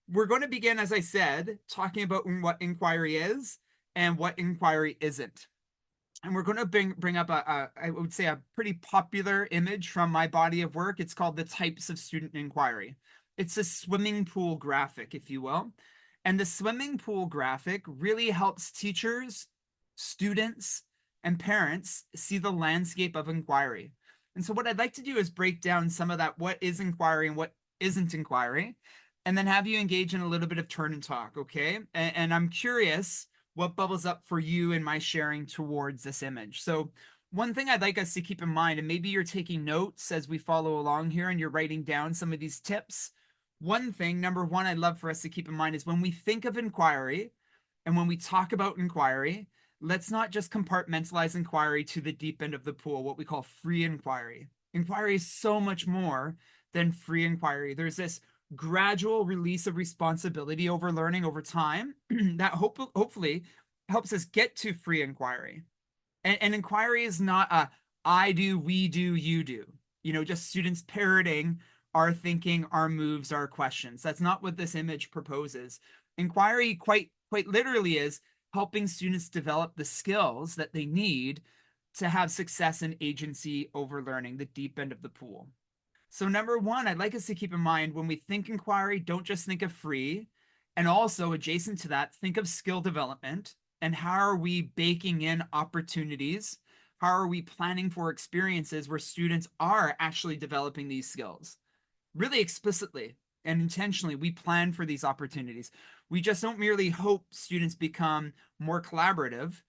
we're going to begin, as I said, talking about what inquiry is and what inquiry isn't. And we're going to bring up I would say, a pretty popular image from my body of work. It's called the types of student inquiry. It's a swimming pool graphic, if you will. And the swimming pool graphic really helps teachers, students, and parents see the landscape of inquiry. And so, what I'd like to do is break down some of that, what is inquiry and what isn't inquiry, and then have you engage in a little bit of turn and talk, okay? And I'm curious what bubbles up for you in my sharing towards this image. So, one thing I'd like us to keep in mind, and maybe you're taking notes as we follow along here and you're writing down some of these tips. One thing, number one, I'd love for us to keep in mind is when we think of inquiry and when we talk about inquiry, let's not just compartmentalize inquiry to the deep end of the pool, what we call free inquiry. Inquiry is so much more than free inquiry. There's this gradual release of responsibility over learning over time that hopefully helps us get to free inquiry. And inquiry is not a I do, we do, you do. Just students parroting our thinking, our moves, our questions. That's not what this image proposes. Inquiry quite literally is helping students develop the skills that they need to have success and agency over learning, the deep end of the pool. So, number one, I'd like us to keep in mind when we think inquiry, don't just think of free. And also, adjacent to that, think of skill development and how are we baking in opportunities? How are we planning for experiences where students are actually developing these skills? Really explicitly and intentionally, we plan for these opportunities. We just don't merely hope students become more collaborative.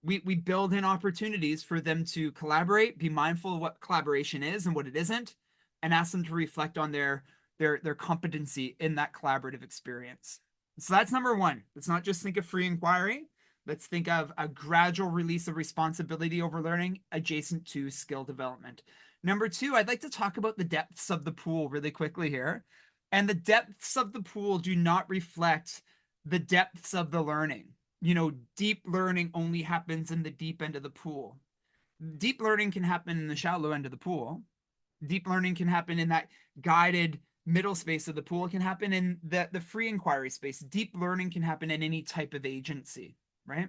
We build in opportunities for them to collaborate, be mindful of what collaboration is and what it isn't, and ask them to reflect on their competency in that collaborative experience. So that's number one. Let's not just think of free inquiry. Let's think of a gradual release of responsibility over learning adjacent to skill development. Number two, I'd like to talk about the depths of the pool really quickly here. And the depths of the pool do not reflect the depths of the learning. Deep learning only happens in the deep end of the pool. Deep learning can happen in the shallow end of the pool. Deep learning can happen in that guided middle space of the pool. It can happen in the free inquiry space. Deep learning can happen in any type of agency, right?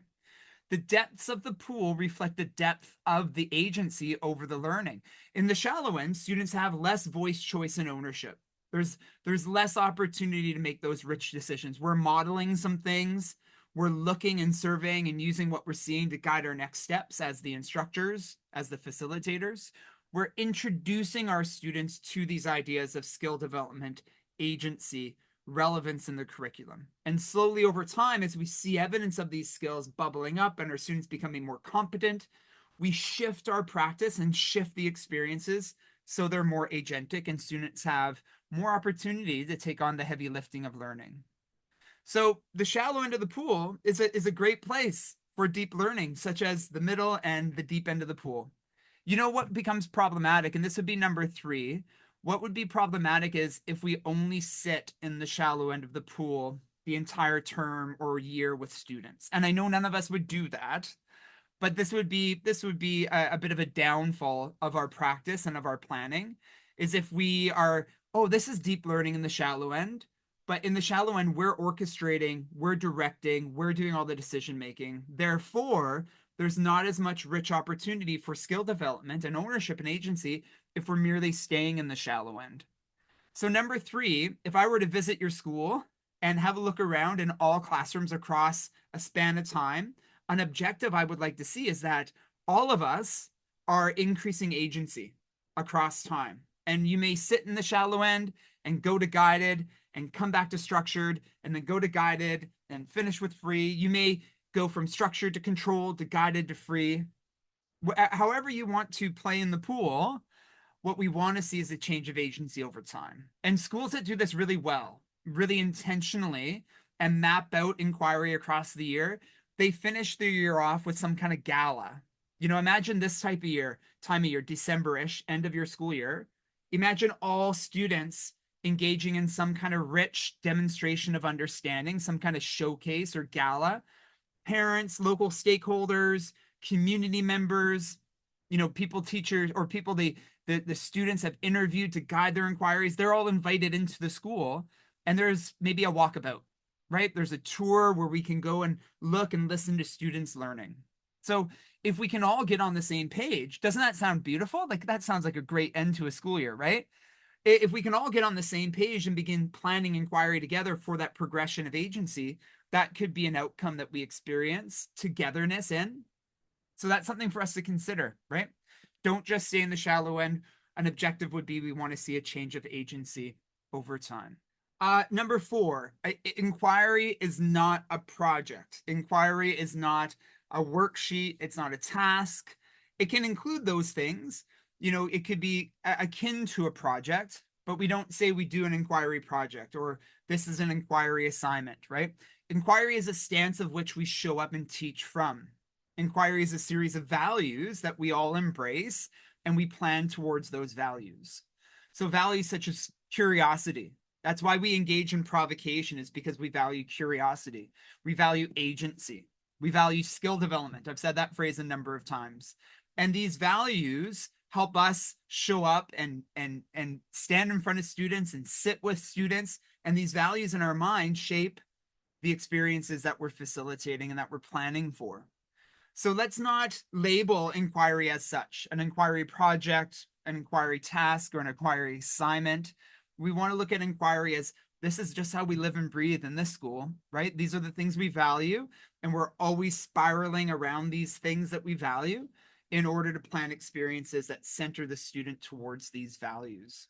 The depths of the pool reflect the depth of the agency over the learning. In the shallow end, students have less voice, choice, and ownership. There's less opportunity to make those rich decisions. We're modeling some things. We're looking and surveying and using what we're seeing to guide our next steps as the instructors, as the facilitators. We're introducing our students to these ideas of skill development, agency, relevance in the curriculum. And slowly over time, as we see evidence of these skills bubbling up and our students becoming more competent, we shift our practice and shift the experiences so they're more agentic and students have more opportunity to take on the heavy lifting of learning. So the shallow end of the pool is a great place for deep learning, such as the middle and the deep end of the pool. What becomes problematic, and this would be number three, what would be problematic is if we only sit in the shallow end of the pool the entire term or year with students. And I know none of us would do that, but this would be a bit of a downfall of our practice and of our planning is if we are, oh, this is deep learning in the shallow end, but in the shallow end we're orchestrating, we're directing, we're doing all the decision making, therefore there's not as much rich opportunity for skill development and ownership and agency if we're merely staying in the shallow end. So, number three, if I were to visit your school and have a look around in all classrooms across a span of time, an objective I would like to see is that all of us are increasing agency across time. And you may sit in the shallow end and go to guided and come back to structured and then go to guided and finish with free. You may go from structured to controlled to guided to free. However, you want to play in the pool, what we want to see is a change of agency over time. And schools that do this really well, really intentionally, and map out inquiry across the year, they finish the year off with some kind of gala. Imagine this time of year, December-ish, end of your school year. Imagine all students engaging in some kind of rich demonstration of understanding, some kind of showcase or gala. Parents, local stakeholders, community members, people, teachers, or people the students have interviewed to guide their inquiries. They're all invited into the school and there's maybe a walkabout, right? There's a tour where we can go and look and listen to students learning. So if we can all get on the same page, doesn't that sound beautiful? Like that sounds like a great end to a school year, right? If we can all get on the same page and begin planning inquiry together for that progression of agency, that could be an outcome that we experience togetherness in. So that's something for us to consider, right? Don't just stay in the shallow end. An objective would be we want to see a change of agency over time. Number four, inquiry is not a project. Inquiry is not a worksheet. It's not a task. It can include those things. You know, it could be akin to a project, but we don't say we do an inquiry project or this is an inquiry assignment, right? Inquiry is a stance of which we show up and teach from. Inquiry is a series of values that we all embrace and we plan towards those values. So values such as curiosity. That's why we engage in provocation, is because we value curiosity. We value agency. We value skill development. I've said that phrase a number of times. And these values help us show up and stand in front of students and sit with students. And these values in our mind shape the experiences that we're facilitating and that we're planning for. So let's not label inquiry as such, an inquiry project, an inquiry task, or an inquiry assignment. We want to look at inquiry as this is just how we live and breathe in this school, right? These are the things we value, and we're always spiraling around these things that we value in order to plan experiences that center the student towards these values.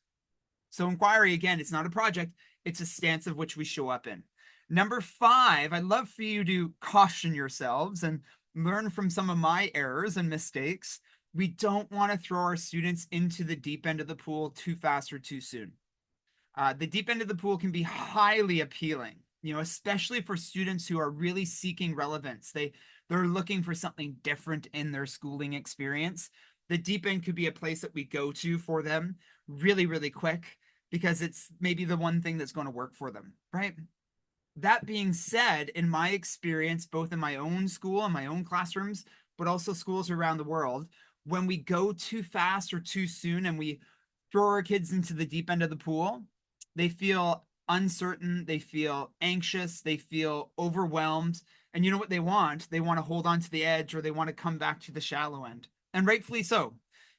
So inquiry, again, it's not a project, it's a stance of which we show up in. Number five, I'd love for you to caution yourselves and learn from some of my errors and mistakes. We don't want to throw our students into the deep end of the pool too fast or too soon. The deep end of the pool can be highly appealing, you know, especially for students who are really seeking relevance. They're looking for something different in their schooling experience. The deep end could be a place that we go to for them really, really quick because it's maybe the one thing that's going to work for them, right? That being said, in my experience, both in my own school and my own classrooms, but also schools around the world, when we go too fast or too soon and we throw our kids into the deep end of the pool, they feel uncertain, they feel anxious, they feel overwhelmed. And you know what they want? They want to hold on to the edge or they want to come back to the shallow end. And rightfully so.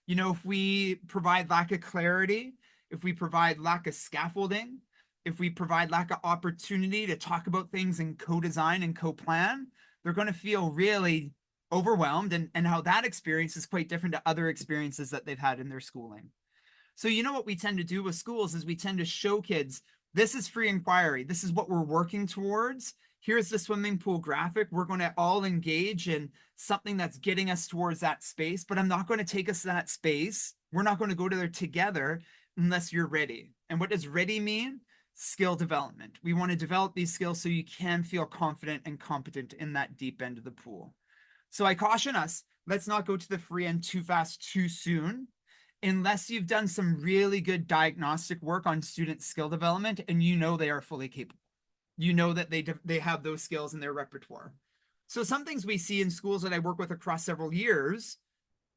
You know, if we provide lack of clarity, if we provide lack of scaffolding, if we provide lack of opportunity to talk about things in co-design and co-plan, they're going to feel really overwhelmed, and how that experience is quite different to other experiences that they've had in their schooling. So you know what we tend to do with schools is we tend to show kids, this is free inquiry. This is what we're working towards. Here's the swimming pool graphic. We're going to all engage in something that's getting us towards that space, but I'm not going to take us to that space. We're not going to go to there together unless you're ready. And what does ready mean? Skill development. We want to develop these skills so you can feel confident and competent in that deep end of the pool. So I caution us, let's not go to the free end too fast, too soon, unless you've done some really good diagnostic work on student skill development and you know they are fully capable. You know that they have those skills in their repertoire. So some things we see in schools that I work with across several years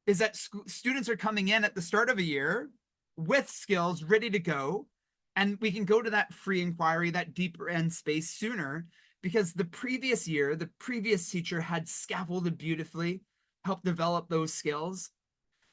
is that students are coming in at the start of a year with skills ready to go, and we can go to that free inquiry, that deeper end space sooner because the previous year, the previous teacher had scaffolded beautifully, helped develop those skills.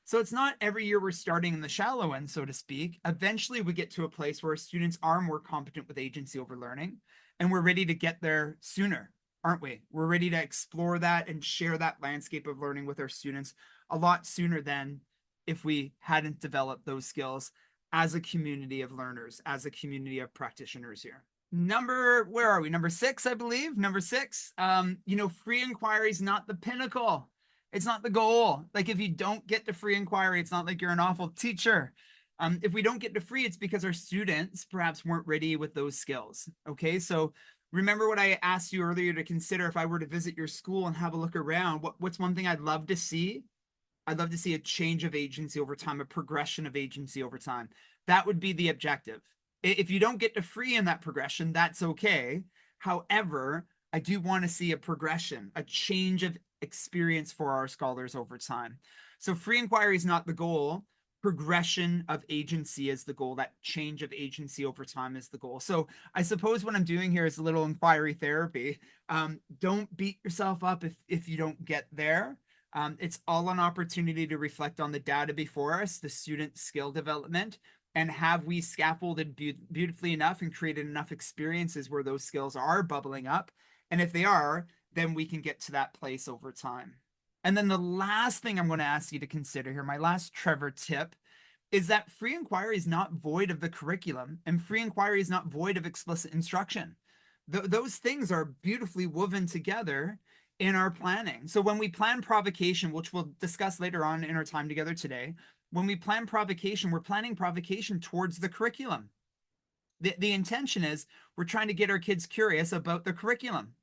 So it's not every year we're starting in the shallow end, so to speak. Eventually we get to a place where students are more competent with agency over learning, and we're ready to get there sooner, aren't we? We're ready to explore that and share that landscape of learning with our students a lot sooner than if we hadn't developed those skills as a community of learners, as a community of practitioners here. Where are we? Number six, I believe. Number six, free inquiry is not the pinnacle. It's not the goal. Like if you don't get to free inquiry, it's not like you're an awful teacher. If we don't get to free, it's because our students perhaps weren't ready with those skills. Okay, so remember what I asked you earlier to consider if I were to visit your school and have a look around. What's one thing I'd love to see? I'd love to see a change of agency over time, a progression of agency over time. That would be the objective. If you don't get to free in that progression, that's okay. However, I do want to see a progression, a change of experience for our scholars over time. So free inquiry is not the goal, progression of agency is the goal. That change of agency over time is the goal. So I suppose what I'm doing here is a little inquiry therapy. Don't beat yourself up if you don't get there. It's all an opportunity to reflect on the data before us, the student skill development, and have we scaffolded beautifully enough and created enough experiences where those skills are bubbling up? And if they are, then we can get to that place over time. And then the last thing I'm going to ask you to consider here, my last Trevor tip, is that free inquiry is not void of the curriculum, and free inquiry is not void of explicit instruction. Those things are beautifully woven together in our planning. So when we plan provocation, which we'll discuss later on in our time together today, when we plan provocation, we're planning provocation towards the curriculum. The intention is we're trying to get our kids curious about the curriculum.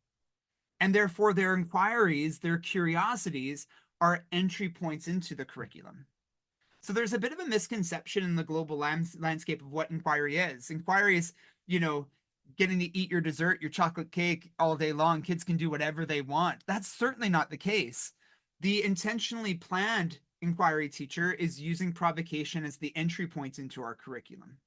And therefore, their inquiries, their curiosities are entry points into the curriculum. So there's a bit of a misconception in the global landscape of what inquiry is. Inquiry is, you know, getting to eat your dessert, your chocolate cake all day long. Kids can do whatever they want. That's certainly not the case. The intentionally planned inquiry teacher is using provocation as the entry point into our curriculum.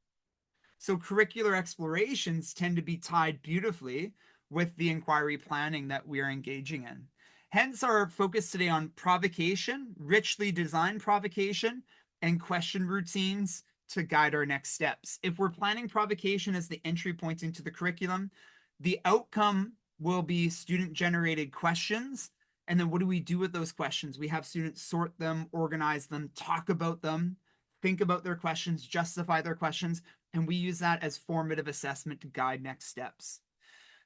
So curricular explorations tend to be tied beautifully with the inquiry planning that we are engaging in. Hence our focus today on provocation, richly designed provocation, and question routines to guide our next steps. If we're planning provocation as the entry point into the curriculum, the outcome will be student generated questions. And then what do we do with those questions? We have students sort them, organize them, talk about them, think about their questions, justify their questions, and we use that as formative assessment to guide next steps.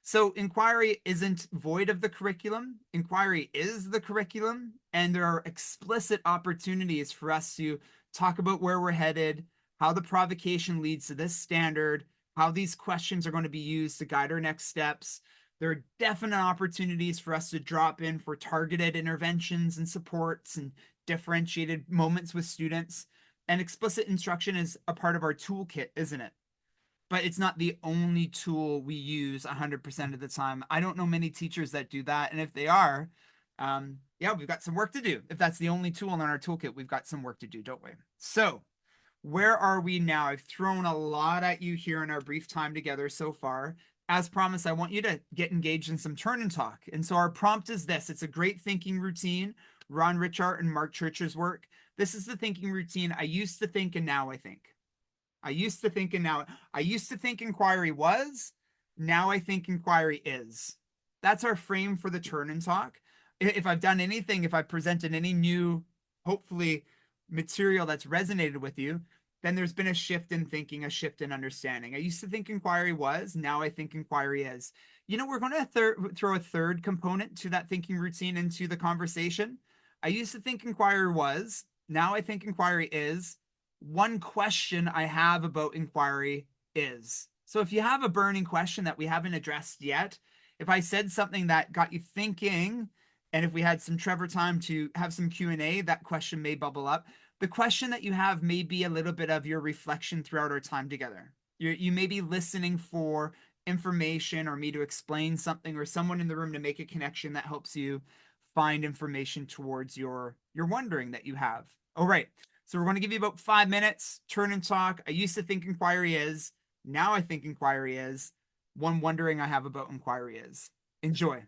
So inquiry isn't void of the curriculum. Inquiry is the curriculum, and there are explicit opportunities for us to talk about where we're headed, how the provocation leads to this standard, how these questions are going to be used to guide our next steps. There are definite opportunities for us to drop in for targeted interventions and supports and differentiated moments with students. And explicit instruction is a part of our toolkit, isn't it? But it's not the only tool we use 100% of the time. I don't know many teachers that do that. And if they are, yeah, we've got some work to do. If that's the only tool in our toolkit, we've got some work to do, don't we? So, where are we now? I've thrown a lot at you here in our brief time together so far. As promised, I want you to get engaged in some turn and talk. And so our prompt is this. It's a great thinking routine. Ron Richart and Mark Church's work. This is the thinking routine. I used to think and now I think. I used to think and now I used to think inquiry was, now I think inquiry is. That's our frame for the turn and talk. If I've done anything, if I've presented any new, hopefully, material that's resonated with you, then there's been a shift in thinking, a shift in understanding. I used to think inquiry was, now I think inquiry is. You know, we're going to throw a third component to that thinking routine into the conversation. I used to think inquiry was, now I think inquiry is. One question I have about inquiry is. So if you have a burning question that we haven't addressed yet, if I said something that got you thinking, and if we had some Trevor time to have some Q&A, that question may bubble up. The question that you have may be a little bit of your reflection throughout our time together. You may be listening for information or me to explain something or someone in the room to make a connection that helps you find information towards your wondering that you have. All right. So we're going to give you about 5 minutes, turn and talk. I used to think inquiry is. Now I think inquiry is. One wondering I have about inquiry is. Enjoy.